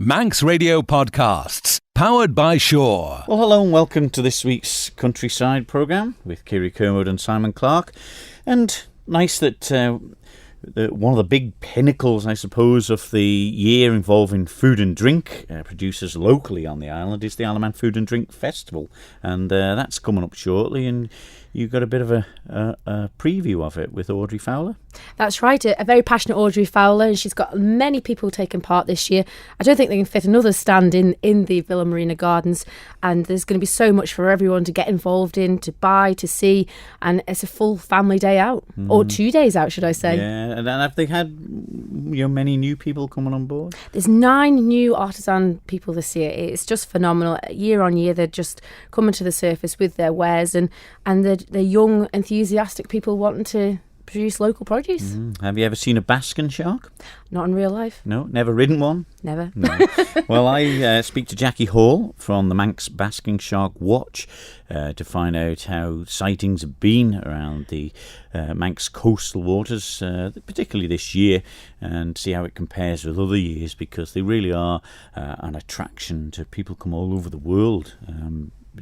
Manx Radio Podcasts, powered by Shaw. Well, hello and welcome to this week's Countryside programme with Kiri Kermode and Simon Clark. And nice that one of the big pinnacles, I suppose, of the year involving food and drink producers locally on the island is the Isle of Man Food and Drink Festival. And that's coming up shortly, and you got a bit of a preview of it with Audrey Fowler. That's right, a very passionate Audrey Fowler, and she's got many people taking part this year. I don't think they can fit another stand in the Villa Marina Gardens, and there's going to be so much for everyone to get involved in, to buy, to see, and it's a full family day out, or 2 days out, should I say. Yeah, and have they had many new people coming on board? There's 9 new artisan people this year. It's just phenomenal. Year on year, they're just coming to the surface with their wares, and they're young, enthusiastic people wanting to produce local produce. Have you ever seen a basking shark? Not in real life. No, never ridden one? Never. No. Well, I speak to Jackie Hall from the Manx Basking Shark Watch to find out how sightings have been around the Manx coastal waters, particularly this year, and see how it compares with other years, because they really are an attraction to people come all over the world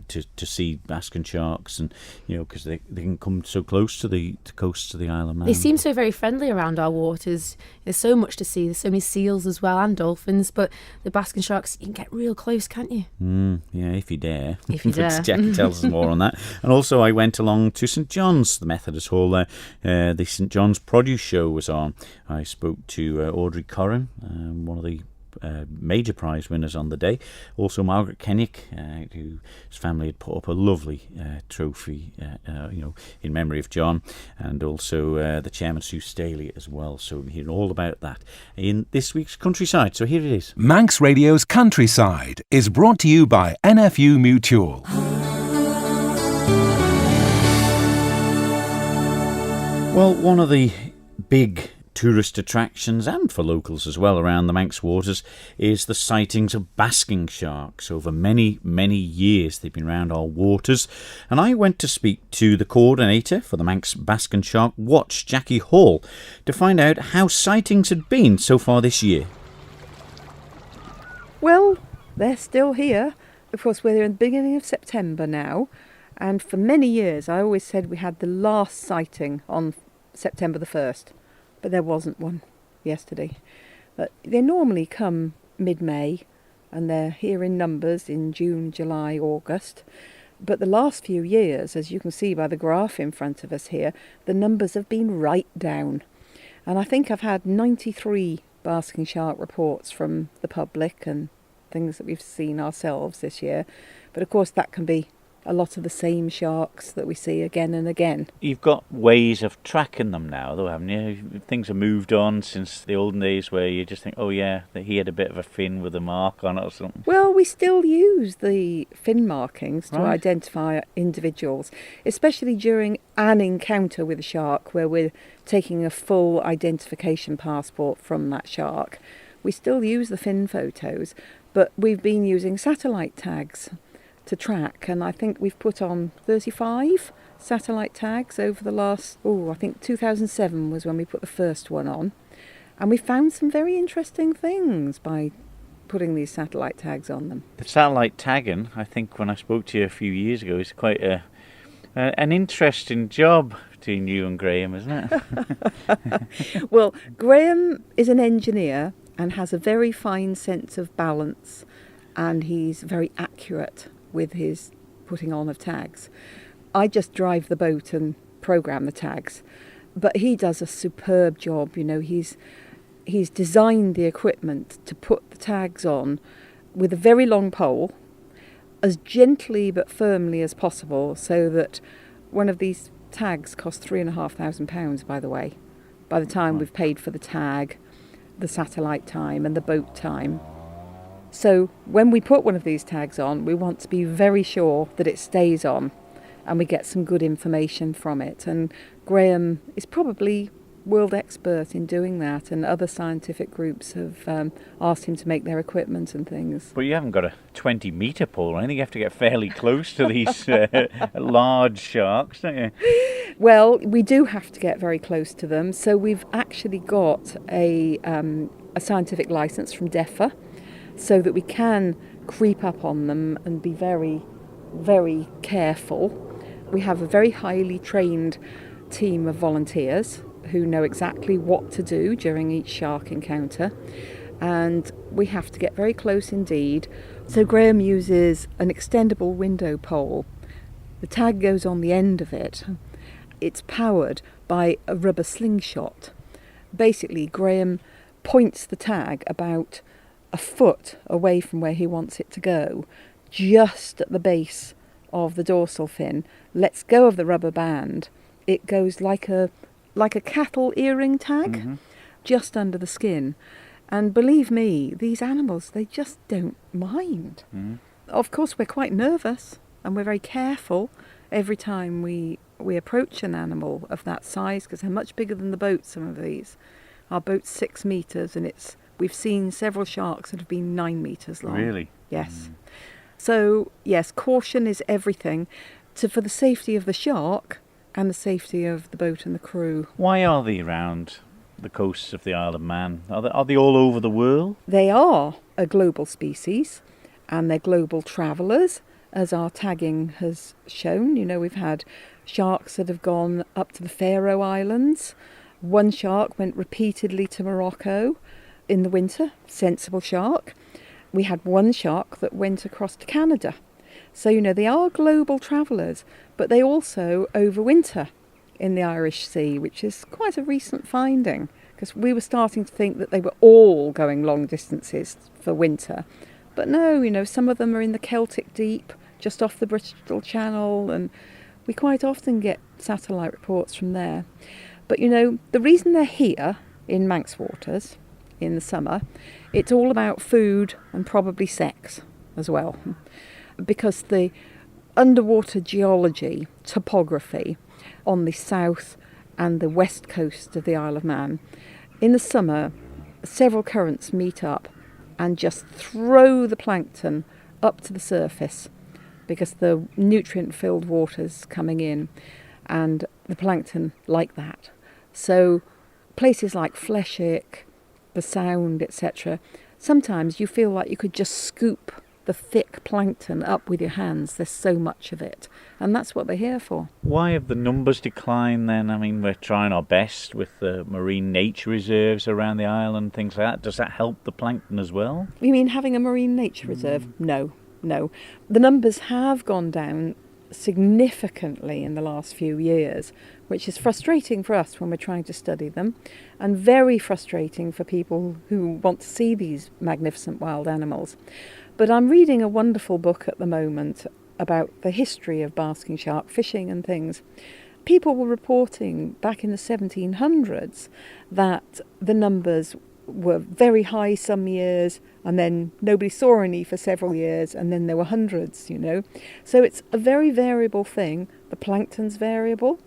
to see basking sharks, and because they can come so close to the coasts of the Isle of Man. They seem so very friendly around our waters. There's so much to see. There's so many seals as well, and dolphins, but the basking sharks, you can get real close, can't you? Yeah, if you dare. If you dare. Jackie tells us more on that. And also I went along to St John's, the Methodist Hall there. The St John's Produce Show was on. I spoke to Audrey Corrin, one of the major prize winners on the day. Also Margaret Kennick, whose family had put up a lovely trophy in memory of John, and also the chairman Sue Staley as well. So we're hearing all about that in this week's Countryside. So here it is. Manx Radio's Countryside is brought to you by NFU Mutual. Well, one of the big tourist attractions, and for locals as well, around the Manx waters is the sightings of basking sharks. Over many, many years they've been around our waters, and I went to speak to the coordinator for the Manx Basking Shark Watch, Jackie Hall, to find out how sightings had been so far this year. Well, they're still here. Of course, we're in the beginning of September now, and for many years I always said we had the last sighting on September the 1st. But there wasn't one yesterday. But they normally come mid-May, and they're here in numbers in June, July, August. But the last few years, as you can see by the graph in front of us here, the numbers have been right down. And I think I've had 93 basking shark reports from the public and things that we've seen ourselves this year. But of course that can be a lot of the same sharks that we see again and again. You've got ways of tracking them now, though, haven't you? Things have moved on since the olden days where you just think, oh yeah, he had a bit of a fin with a mark on it or something. Well, we still use the fin markings to Right. identify individuals, especially during an encounter with a shark where we're taking a full identification passport from that shark. We still use the fin photos, but we've been using satellite tags to track, and I think we've put on 35 satellite tags over the last, I think 2007 was when we put the first one on, and we found some very interesting things by putting these satellite tags on them. The satellite tagging, I think when I spoke to you a few years ago, is quite an interesting job between you and Graham, isn't it? Well, Graham is an engineer and has a very fine sense of balance, and he's very accurate with his putting on of tags. I just drive the boat and program the tags, but he does a superb job. He's designed the equipment to put the tags on with a very long pole, as gently but firmly as possible, so that one of these tags costs £3,500, by the way, by the time we've paid for the tag, the satellite time and the boat time. So when we put one of these tags on, we want to be very sure that it stays on and we get some good information from it. And Graham is probably world expert in doing that, and other scientific groups have asked him to make their equipment and things. But you haven't got a 20-metre pole. I think you have to get fairly close to these large sharks, don't you? Well, we do have to get very close to them. So we've actually got a scientific licence from DEFA, so that we can creep up on them and be very, very careful. We have a very highly trained team of volunteers who know exactly what to do during each shark encounter, and we have to get very close indeed. So Graham uses an extendable window pole. The tag goes on the end of it. It's powered by a rubber slingshot. Basically, Graham points the tag about a foot away from where he wants it to go, just at the base of the dorsal fin, lets go of the rubber band. It goes like a cattle earring tag, just under the skin. And believe me, these animals, they just don't mind. Of course, we're quite nervous and we're very careful every time we approach an animal of that size, because they're much bigger than the boat, some of these. Our boat's 6 metres, and we've seen several sharks that have been 9 metres long. Really? Yes. So, yes, caution is everything for the safety of the shark and the safety of the boat and the crew. Why are they around the coasts of the Isle of Man? Are they all over the world? They are a global species, and they're global travellers, as our tagging has shown. You know, we've had sharks that have gone up to the Faroe Islands. One shark went repeatedly to Morocco in the winter, sensible shark. We had one shark that went across to Canada. So, you know, they are global travellers, but they also overwinter in the Irish Sea, which is quite a recent finding, because we were starting to think that they were all going long distances for winter. But no, you know, some of them are in the Celtic Deep, just off the Bristol Channel, and we quite often get satellite reports from there. But, you know, the reason they're here in Manx waters in the summer, it's all about food and probably sex as well, because the underwater geology, topography on the south and the west coast of the Isle of Man, in the summer, several currents meet up and just throw the plankton up to the surface, because the nutrient-filled water's coming in, and the plankton like that. So places like Fleshick, the Sound, etc., sometimes you feel like you could just scoop the thick plankton up with your hands. There's so much of it, and that's what they're here for. Why have the numbers declined then? I mean, we're trying our best with the marine nature reserves around the island and things like that. Does that help the plankton as well? You mean having a marine nature reserve? No. The numbers have gone down significantly in the last few years, which is frustrating for us when we're trying to study them, and very frustrating for people who want to see these magnificent wild animals. But I'm reading a wonderful book at the moment about the history of basking shark fishing and things. People were reporting back in the 1700s that the numbers were very high some years, and then nobody saw any for several years, and then there were hundreds, you know. So it's a very variable thing. The plankton's variable.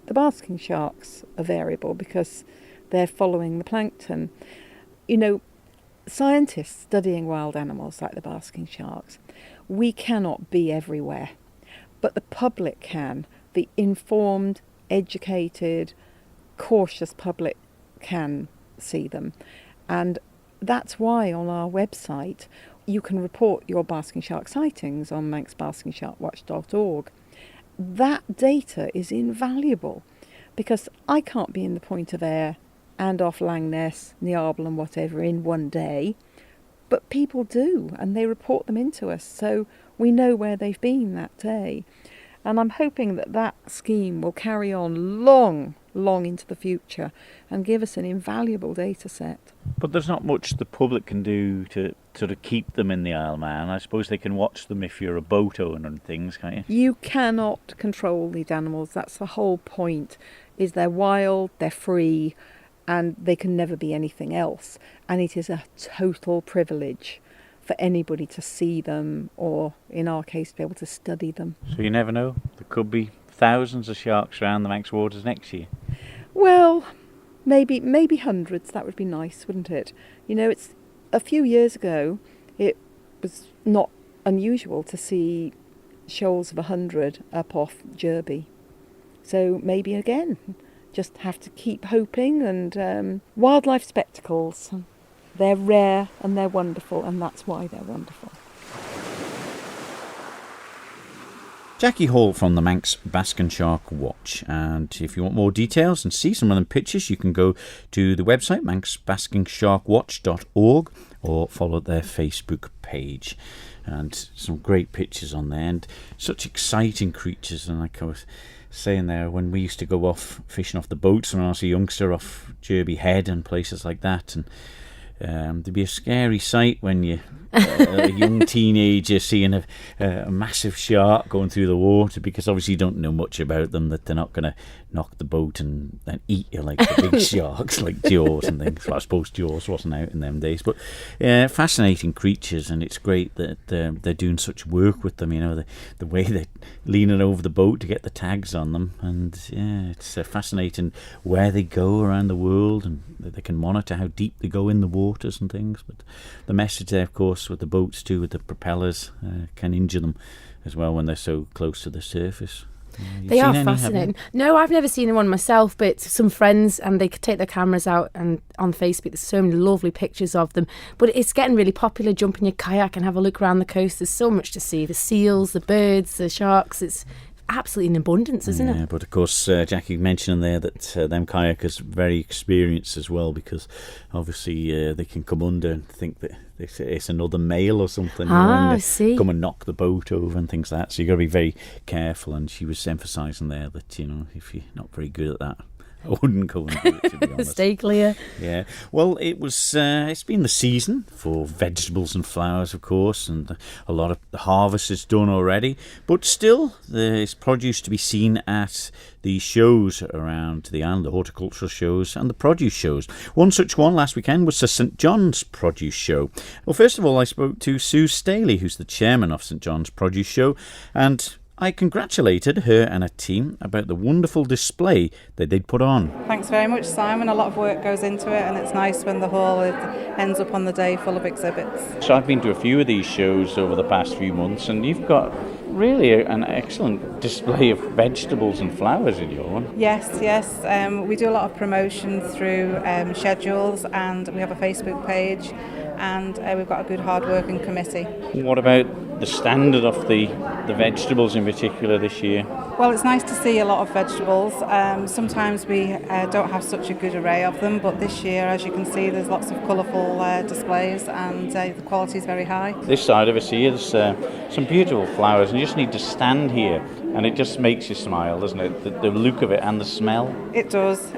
The basking sharks are variable because they're following the plankton. You know, scientists studying wild animals like the basking sharks, we cannot be everywhere, but the public can. The informed, educated, cautious public can see them. And that's why on our website you can report your basking shark sightings on manxbaskingsharkwatch.org. That data is invaluable, because I can't be in the Point of Ayre and off Langness, Niarbel and whatever in one day, but people do, and they report them into us, so we know where they've been that day. And I'm hoping that scheme will carry on long into the future and give us an invaluable data set. But there's not much the public can do to sort of keep them in the Isle of Man. I suppose they can watch them if you're a boat owner and things, can't you? You cannot control these animals. That's the whole point, is they're wild, they're free, and they can never be anything else. And it is a total privilege for anybody to see them, or in our case, be able to study them. So you never know. There could be thousands of sharks around the Manx waters next year. Well, maybe hundreds. That would be nice, wouldn't it? You know, it's a few years ago, it was not unusual to see shoals of 100 up off Derby. So maybe again, just have to keep hoping. And wildlife spectacles, They're rare and they're wonderful, and that's why they're wonderful. Jackie Hall from the Manx Bask and Shark Watch. And if you want more details and see some of them pictures, you can go to the website manxbaskingsharkwatch.org or follow their Facebook page. And some great pictures on there, and such exciting creatures. And like I was saying there, when we used to go off fishing off the boats when I was a youngster off Derby Head and places like that, and there'd be a scary sight when you a young teenager seeing a massive shark going through the water, because obviously you don't know much about them, that they're not going to knock the boat and eat you like the big sharks like Jaws and things. Well, I suppose Jaws wasn't out in them days, but fascinating creatures, and it's great that they're doing such work with them, you know, the way they're leaning over the boat to get the tags on them, and it's fascinating where they go around the world, and they can monitor how deep they go in the waters and things. But the message there, of course, with the boats too, with the propellers, can injure them as well when they're so close to the surface. They are fascinating. No, I've never seen one myself, but some friends, and they could take their cameras out, and on Facebook there's so many lovely pictures of them. But it's getting really popular. Jump in your kayak and have a look around the coast. There's so much to see. The seals, the birds, the sharks. It's absolutely in abundance, isn't it? But of course, Jackie mentioned there that them kayakers are very experienced as well, because obviously they can come under and think that it's another male or something. I see. Come and knock the boat over and things like that. So you've got to be very careful. And she was emphasising there that, you know, if you're not very good at that, I wouldn't go and do it, to be honest. Stay clear. Yeah. Well, it's been the season for vegetables and flowers, of course, and a lot of the harvest is done already. But still, there's produce to be seen at the shows around the island, the horticultural shows and the produce shows. One such one last weekend was the St John's Produce Show. Well, first of all, I spoke to Sue Staley, who's the chairman of St John's Produce Show, and I congratulated her and her team about the wonderful display that they'd put on. Thanks very much, Simon. A lot of work goes into it, and it's nice when the hall ends up on the day full of exhibits. So I've been to a few of these shows over the past few months, and you've got really an excellent display of vegetables and flowers in your one. Yes. We do a lot of promotion through schedules, and we have a Facebook page, and we've got a good hard-working committee. What about the standard of the vegetables in particular this year? Well, it's nice to see a lot of vegetables. Sometimes we don't have such a good array of them, but this year, as you can see, there's lots of colourful displays, and the quality is very high. This side of us here, there's some beautiful flowers, and you just need to stand here, and it just makes you smile, doesn't it? The look of it and the smell. It does,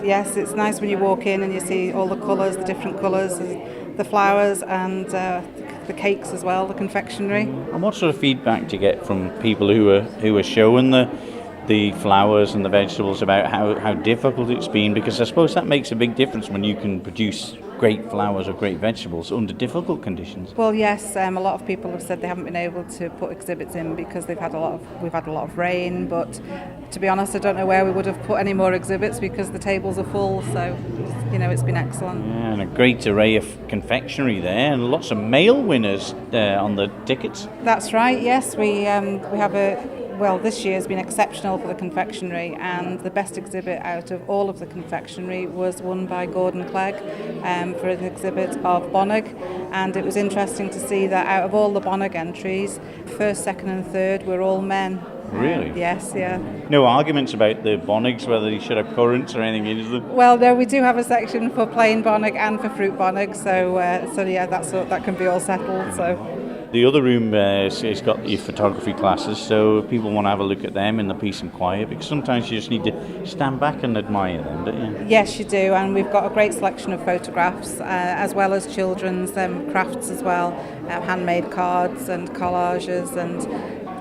yes. It's nice when you walk in and you see all the colours, the different colours, the flowers, and the cakes as well, the confectionery. And what sort of feedback do you get from people who are showing the flowers and the vegetables about how difficult it's been? Because I suppose that makes a big difference when you can produce great flowers or great vegetables under difficult conditions. Well, yes, a lot of people have said they haven't been able to put exhibits in because we've had a lot of rain, but to be honest, I don't know where we would have put any more exhibits because the tables are full, so it's been excellent. Yeah, and a great array of confectionery there, and lots of male winners on the tickets. That's right, yes, we have this year has been exceptional for the confectionery, and the best exhibit out of all of the confectionery was won by Gordon Clegg for an exhibit of Bonnig, and it was interesting to see that out of all the Bonnig entries, first, second and third were all men. Really? Yes, yeah. No arguments about the Bonnigs, whether you should have currants or anything in them? Well, no, we do have a section for plain Bonnig and for fruit Bonnig, so yeah, that can be all settled, so... The other room has got your photography classes, so people want to have a look at them in the peace and quiet, because sometimes you just need to stand back and admire them, don't you? Yes, you do, and we've got a great selection of photographs, as well as children's crafts as well, handmade cards and collages, and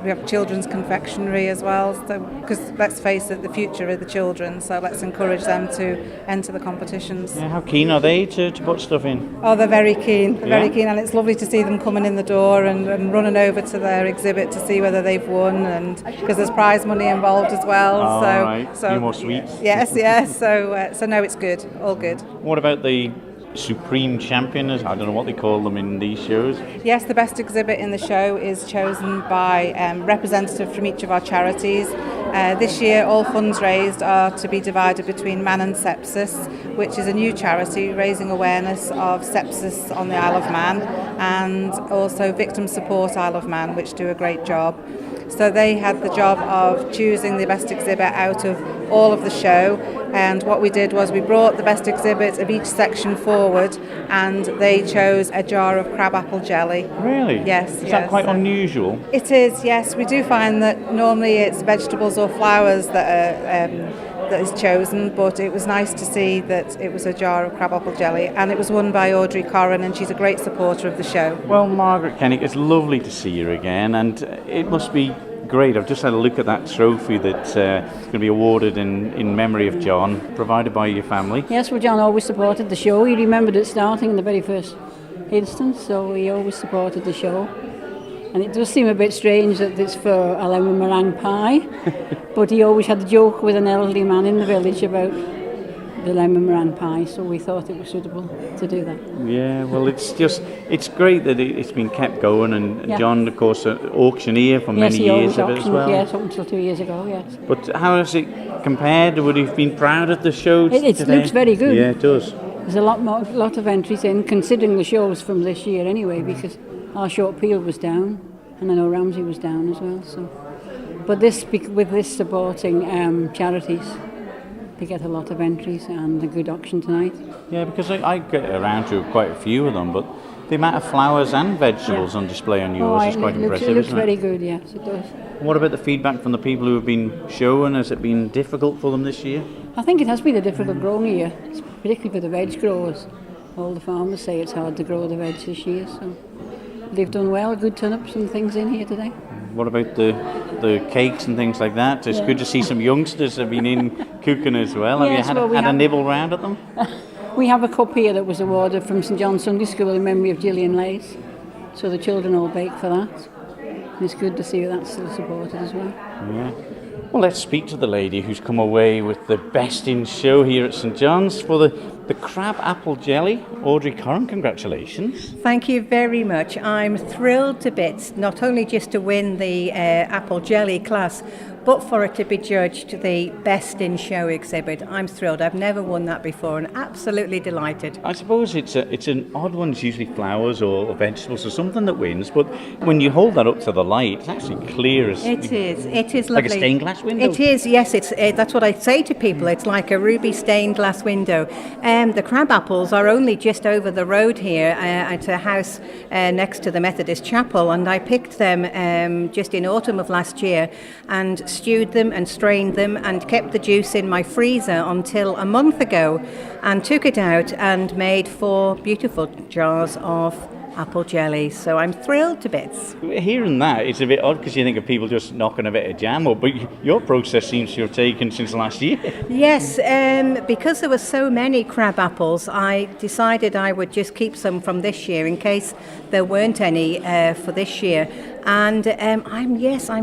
we have children's confectionery as well, so, because let's face it, the future are the children, so let's encourage them to enter the competitions. Yeah, how keen are they to put stuff in? Oh, they're very keen, and it's lovely to see them coming in the door and running over to their exhibit to see whether they've won, and because there's prize money involved as well. Oh, so, right. So more sweets. Yes, so no, it's good, all good. What about the Supreme Champion? I don't know what they call them in these shows. Yes, the best exhibit in the show is chosen by representatives from each of our charities. This year, all funds raised are to be divided between Man and Sepsis, which is a new charity raising awareness of sepsis on the Isle of Man, and also Victim Support Isle of Man, which do a great job. So they had the job of choosing the best exhibit out of all of the show, and what we did was we brought the best exhibit of each section forward, and they chose a jar of crabapple jelly. Really? Yes. Is that quite unusual? It is, yes. We do find that normally it's vegetables or flowers that is chosen, but it was nice to see that it was a jar of crabapple jelly, and it was won by Audrey Corrin, and she's a great supporter of the show. Well, Margaret Kennick, it's lovely to see you again, and it must be great. I've just had a look at that trophy that's going to be awarded in memory of John, provided by your family. Yes, well, John always supported the show. He remembered it starting in the very first instance, so he always supported the show. And it does seem a bit strange that it's for a lemon meringue pie, but he always had a joke with an elderly man in the village about the lemon meringue pie, so we thought it was suitable to do that. Yeah, well, it's great that it's been kept going, and Yeah. John, of course, an auctioneer for many he always years of it as auctioned, well. Yes, up until 2 years ago, yes. But how has it compared? Would you have been proud of the show It today? looks very good. Yeah, it does. There's a lot of entries in, considering the shows from this year anyway, because our short peel was down, and I know Ramsey was down as well. So, but with this supporting charities, they get a lot of entries and a good auction tonight. Yeah, because I get around to quite a few of them, but the amount of flowers and vegetables on display on yours is quite impressive, It looks isn't it? very good, yes, it does. What about the feedback from the people who have been showing? Has it been difficult for them this year? I think it has been a difficult growing year, particularly for the veg growers. All the farmers say it's hard to grow the veg this year, so they've done well, good turnips and things in here today. What about the cakes and things like that? It's good to see some youngsters have been in cooking as well. Have Yes, you well, we had a have- nibble round at them? We have a cup here that was awarded from St John's Sunday School in memory of Gillian Lace, so the children all bake for that. And it's good to see that's still supported as well. Yeah. Well, let's speak to the lady who's come away with the best in show here at St John's for the crab apple jelly. Audrey Corrin, congratulations. Thank you very much. I'm thrilled to bits, not only just to win the apple jelly class, but for it to be judged the best in show exhibit. I'm thrilled. I've never won that before and absolutely delighted. I suppose it's an odd one. It's usually flowers or vegetables or something that wins, but when you hold that up to the light, it's actually clear as It is lovely. like a stained glass window. It is, yes. That's what I say to people. It's like a ruby stained glass window. The crab apples are only just over the road here at a house next to the Methodist Chapel, and I picked them just in autumn of last year and stewed them and strained them and kept the juice in my freezer until a month ago, and took it out and made 4 beautiful jars of apple jelly. So I'm thrilled to bits. Hearing that, it's a bit odd because you think of people just knocking a bit of jam up, but your process seems to have taken since last year. Yes, because there were so many crab apples, I decided I would just keep some from this year in case there weren't any for this year. And I'm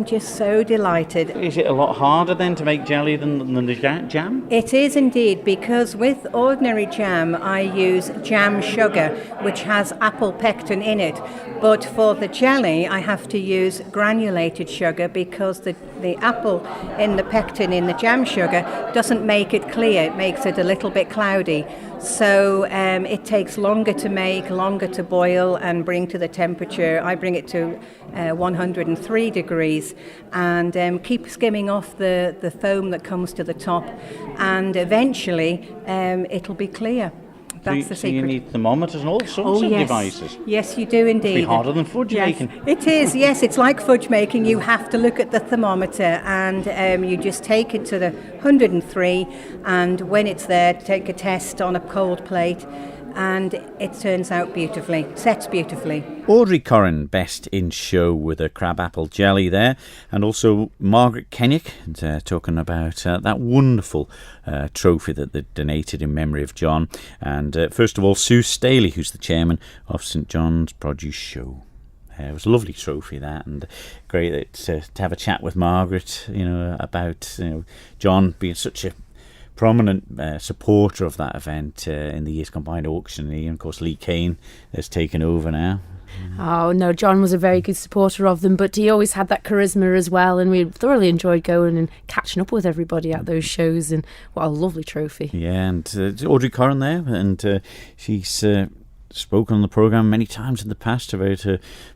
just so delighted. Is it a lot harder then to make jelly than the jam? It is indeed, because with ordinary jam I use jam sugar, which has apple pectin in it. But for the jelly I have to use granulated sugar because the apple in the pectin in the jam sugar doesn't make it clear, it makes it a little bit cloudy. So it takes longer to make, longer to boil and bring to the temperature. I bring it to 103 degrees and keep skimming off the foam that comes to the top, and eventually it'll be clear. That's the So you secret. need thermometers and all sorts of yes. devices. Yes, you do indeed. It'd be harder than fudge Yes, making. it is, yes. It's like fudge making. You have to look at the thermometer and you just take it to the 103, and when it's there, take a test on a cold plate, and it turns out beautifully, sets beautifully. Audrey Corrin, best in show with a crab apple jelly there, and also Margaret Kennick talking about that wonderful trophy that they donated in memory of John, and first of all Sue Staley, who's the chairman of St John's Produce Show. It was a lovely trophy, that, and great to have a chat with Margaret, about John being such a prominent supporter of that event in the years gone by, auction, and of course Lee Kane has taken over now. Oh, no, John was a very good supporter of them, but he always had that charisma as well, and we thoroughly enjoyed going and catching up with everybody at those shows, and what a lovely trophy. Yeah, and Audrey Corrin there, and she's spoken on the programme many times in the past about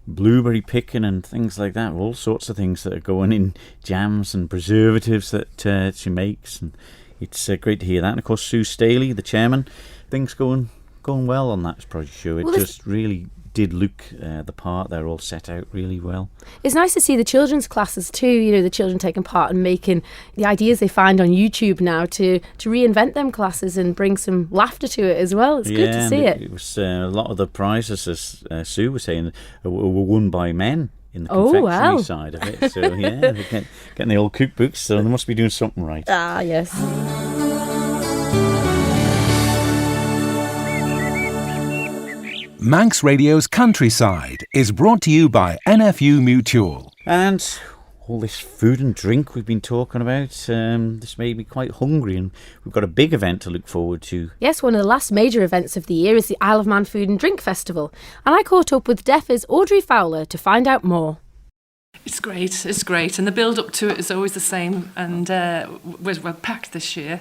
blueberry picking and things like that, all sorts of things that are going in jams and preservatives that she makes, and it's great to hear that. And of course, Sue Staley, the chairman, things going well on that produce show. It just really did look the part. They're all set out really well. It's nice to see the children's classes too, you know, the children taking part and making the ideas they find on YouTube now to reinvent them classes and bring some laughter to it as well. It's good to see it. It was a lot of the prizes, as Sue was saying, were won by men in the confectionery side of it. So yeah, they're getting the old cookbooks, so they must be doing something right. Ah, yes. Manx Radio's Countryside is brought to you by NFU Mutual. And all this food and drink we've been talking about, this made me quite hungry, and we've got a big event to look forward to. Yes, one of the last major events of the year is the Isle of Man Food and Drink Festival, and I caught up with DEFRA's Audrey Fowler to find out more. It's great, and the build-up to it is always the same, and we're packed this year.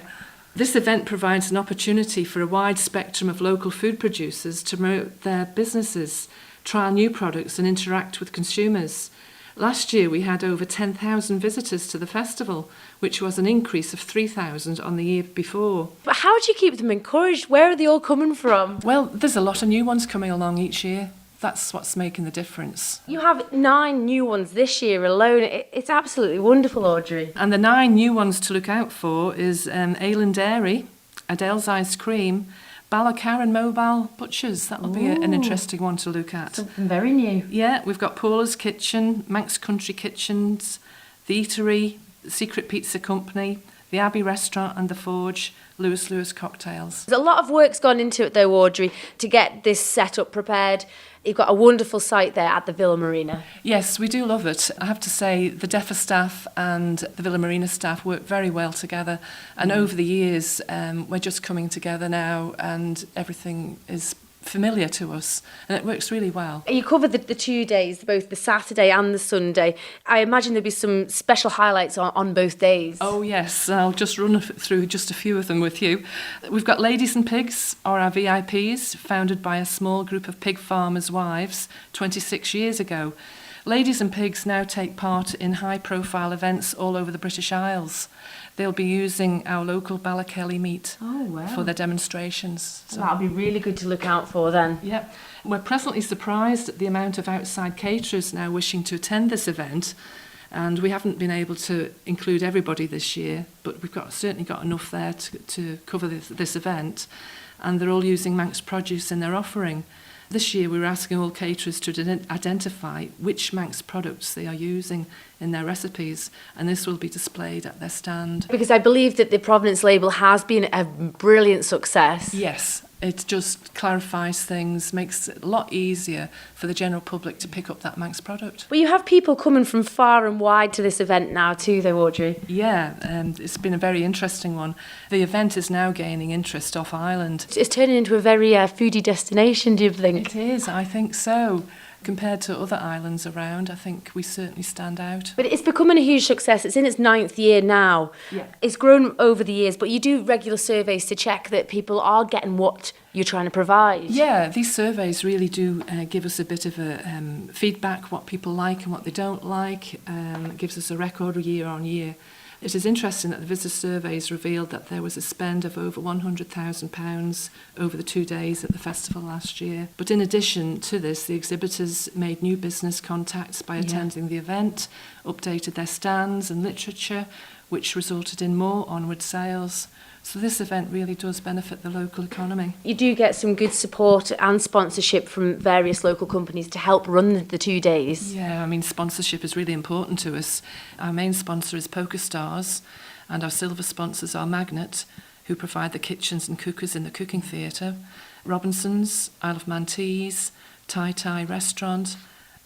This event provides an opportunity for a wide spectrum of local food producers to promote their businesses, trial new products and interact with consumers. Last year we had over 10,000 visitors to the festival, which was an increase of 3,000 on the year before. But how do you keep them encouraged? Where are they all coming from? Well, there's a lot of new ones coming along each year. That's what's making the difference. You have 9 new ones this year alone. It's absolutely wonderful, Audrey. And the 9 new ones to look out for is Ailen Dairy, Adele's Ice Cream, Ballacarran Mobile Butchers. That'll be an interesting one to look at. Something very new. Yeah, we've got Paula's Kitchen, Manx Country Kitchens, The Eatery, the Secret Pizza Company, the Abbey Restaurant and the Forge, Lewis Cocktails. There's a lot of work's gone into it though, Audrey, to get this setup prepared. You've got a wonderful site there at the Villa Marina. Yes, we do love it. I have to say the DEFRA staff and the Villa Marina staff work very well together, and over the years we're just coming together now and everything is familiar to us and it works really well. You covered the 2 days, both the Saturday and the Sunday. I imagine there'll be some special highlights on both days. Oh yes, I'll just run through just a few of them with you. We've got Ladies and Pigs, or our VIPs, founded by a small group of pig farmers' wives 26 years ago. Ladies and Pigs now take part in high-profile events all over the British Isles. They'll be using our local Ballakelly meat for their demonstrations. So that'll be really good to look out for then. Yeah. We're pleasantly surprised at the amount of outside caterers now wishing to attend this event, and we haven't been able to include everybody this year, but we've certainly got enough there to cover this event, and they're all using Manx produce in their offering. This year we were asking all caterers to identify which Manx products they are using in their recipes, and this will be displayed at their stand. Because I believe that the Provenance label has been a brilliant success. Yes, it just clarifies things, makes it a lot easier for the general public to pick up that Manx product. But you have people coming from far and wide to this event now too, though, Audrey. Yeah, it's been a very interesting one. The event is now gaining interest off island. It's turning into a very foodie destination, do you think? It is, I think so. Compared to other islands around, I think we certainly stand out. But it's becoming a huge success. It's in its 9th year now. Yeah. It's grown over the years, but you do regular surveys to check that people are getting what you're trying to provide. Yeah, these surveys really do give us a bit of a feedback, what people like and what they don't like. It gives us a record year on year. It is interesting that the visitor surveys revealed that there was a spend of over £100,000 over the 2 days at the festival last year. But in addition to this, the exhibitors made new business contacts by attending the event, updated their stands and literature, which resulted in more onward sales. So this event really does benefit the local economy. You do get some good support and sponsorship from various local companies to help run the 2 days. Yeah, I mean, sponsorship is really important to us. Our main sponsor is PokerStars, and our silver sponsors are Magnet, who provide the kitchens and cookers in the cooking theatre, Robinson's, Isle of Man Teas, Tai Tai Restaurant,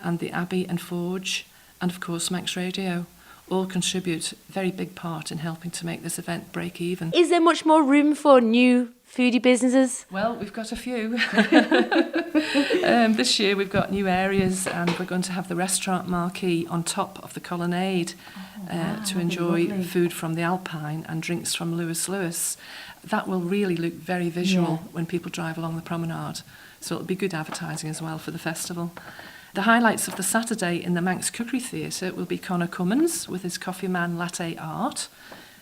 and the Abbey and Forge, and of course Manx Radio. all contribute a very big part in helping to make this event break even. Is there much more room for new foodie businesses? Well, we've got a few. This year we've got new areas, and we're going to have the restaurant marquee on top of the colonnade to enjoy food from the Alpine and drinks from Lewis Lewis. That will really look very visual when people drive along the promenade. So it'll be good advertising as well for the festival. The highlights of the Saturday in the Manx Cookery Theatre will be Conor Cummins with his Coffee Man Latte Art.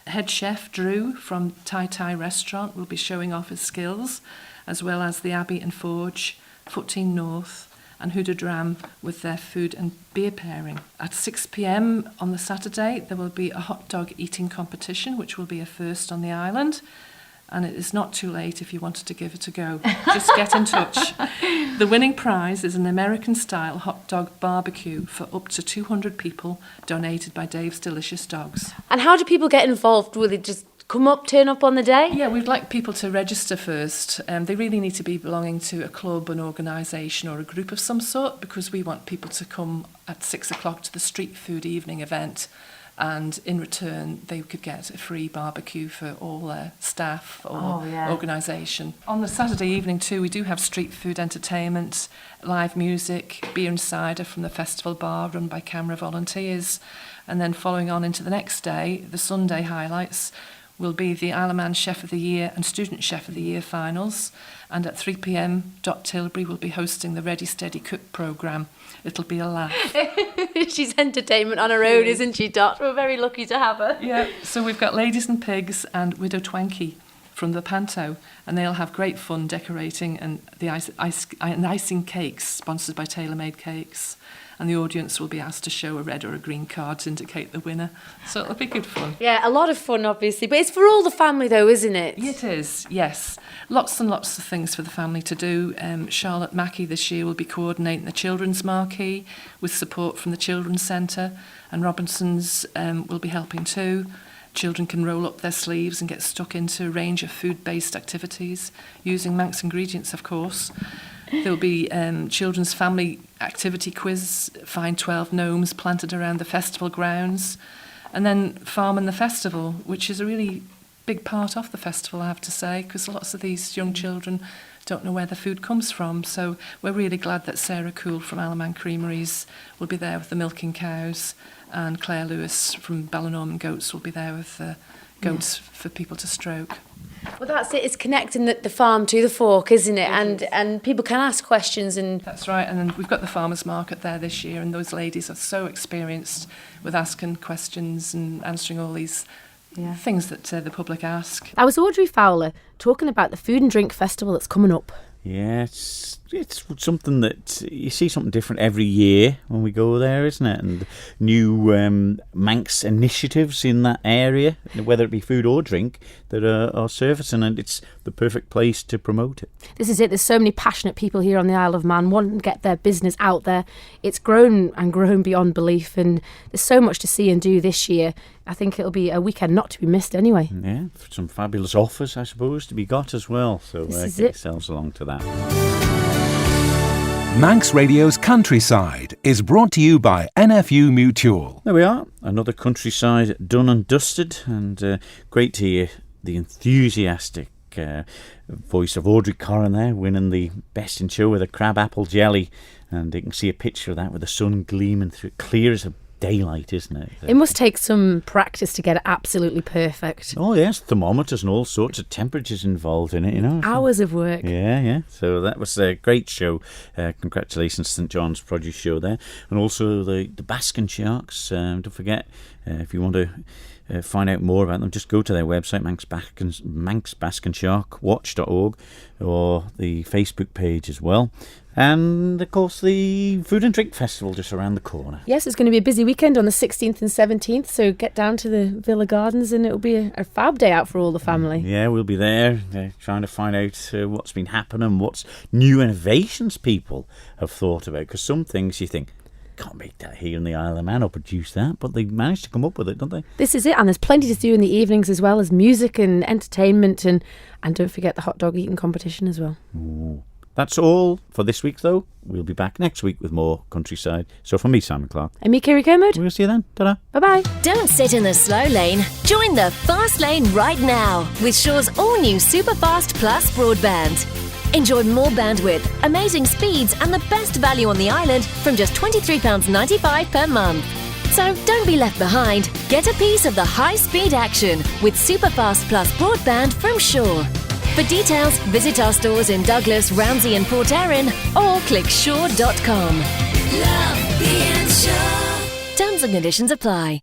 Head chef Drew from Tai Tai Restaurant will be showing off his skills, as well as the Abbey and Forge, 14 North and Huda Dram with their food and beer pairing. At 6 p.m. on the Saturday, there will be a hot dog eating competition, which will be a first on the island. And it is not too late if you wanted to give it a go. Just get in touch. The winning prize is an American-style hot dog barbecue for up to 200 people, donated by Dave's Delicious Dogs. And how do people get involved? Will they just turn up on the day? Yeah, we'd like people to register first. They really need to be belonging to a club, an organisation or a group of some sort, because we want people to come at 6 o'clock to the street food evening event. And in return, they could get a free barbecue for all their staff or organisation. On the Saturday evening too, we do have street food entertainment, live music, beer and cider from the festival bar run by camera volunteers. And then following on into the next day, the Sunday highlights will be the Isle of Man Chef of the Year and Student Chef of the Year finals. And at 3 p.m, Dot Tilbury will be hosting the Ready Steady Cook programme. It'll be a laugh. She's entertainment on her own, isn't she, Dot? We're very lucky to have her. Yeah, so we've got Ladies and Pigs and Widow Twanky from the Panto, and they'll have great fun decorating and the icing cakes, sponsored by Tailor Made Cakes. And the audience will be asked to show a red or a green card to indicate the winner. So it'll be good fun. Yeah, a lot of fun, obviously. But it's for all the family, though, isn't it? It is, yes. Lots and lots of things for the family to do. Charlotte Mackey this year will be coordinating the Children's Marquee with support from the Children's Centre. And Robinson's will be helping too. Children can roll up their sleeves and get stuck into a range of food-based activities, using Manx ingredients, of course. There will be children's family activity quiz, find 12 gnomes planted around the festival grounds, and then Farm and the Festival, which is a really big part of the festival, I have to say, because lots of these young children don't know where the food comes from. So we're really glad that Sarah Cool from Isle of Man Creameries will be there with the milking cows, and Claire Lewis from Ballinorman Goats will be there with the goats for people to stroke. Well, that's it. It's connecting the farm to the fork, isn't it? And people can ask questions. And that's right. And then we've got the farmers market there this year, and those ladies are so experienced with asking questions and answering all these things that the public ask. I was Audrey Fowler talking about the Food and Drink Festival that's coming up. Yeah, it's something that you see something different every year when we go there, isn't it? And new Manx initiatives in that area, whether it be food or drink, that are surfacing, and it's the perfect place to promote it. This is it. There's so many passionate people here on the Isle of Man wanting to get their business out there. It's grown and grown beyond belief, and there's so much to see and do this year. I think it'll be a weekend not to be missed anyway. Yeah, some fabulous offers, I suppose, to be got as well. So get yourselves along to that. Manx Radio's Countryside is brought to you by NFU Mutual. There we are, another countryside done and dusted, and great to hear the enthusiastic voice of Audrey Corrin there, winning the Best in Show with a crab apple jelly, and you can see a picture of that with the sun gleaming through, clear as a daylight, isn't it? It must take some practice to get it absolutely perfect. Oh yes, thermometers and all sorts of temperatures involved in it, you know. Hours of work. Yeah. So that was a great show. Congratulations, St John's Produce Show there. And also the Baskin Sharks. Don't forget, if you want to find out more about them, just go to their website, manxbaskinsharkwatch.org, or the Facebook page as well. And, of course, the Food and Drink Festival just around the corner. Yes, it's going to be a busy weekend on the 16th and 17th, so get down to the Villa Gardens and it'll be a fab day out for all the family. Yeah, we'll be there trying to find out what's been happening, what's new innovations people have thought about. Because some things you think, can't make that here in the Isle of Man or produce that, but they managed to come up with it, don't they? This is it, and there's plenty to do in the evenings as well as music and entertainment, and don't forget the hot dog eating competition as well. Ooh. That's all for this week, though. We'll be back next week with more Countryside. So from me, Simon Clark. And me, Kiri Kermode. We'll see you then. Ta-da. Bye-bye. Don't sit in the slow lane. Join the fast lane right now with Shaw's all-new Superfast Plus broadband. Enjoy more bandwidth, amazing speeds and the best value on the island from just £23.95 per month. So don't be left behind. Get a piece of the high-speed action with Superfast Plus broadband from Shaw. For details, visit our stores in Douglas, Ramsey and Port Erin or click shaw.com. Love being Shaw. Terms and conditions apply.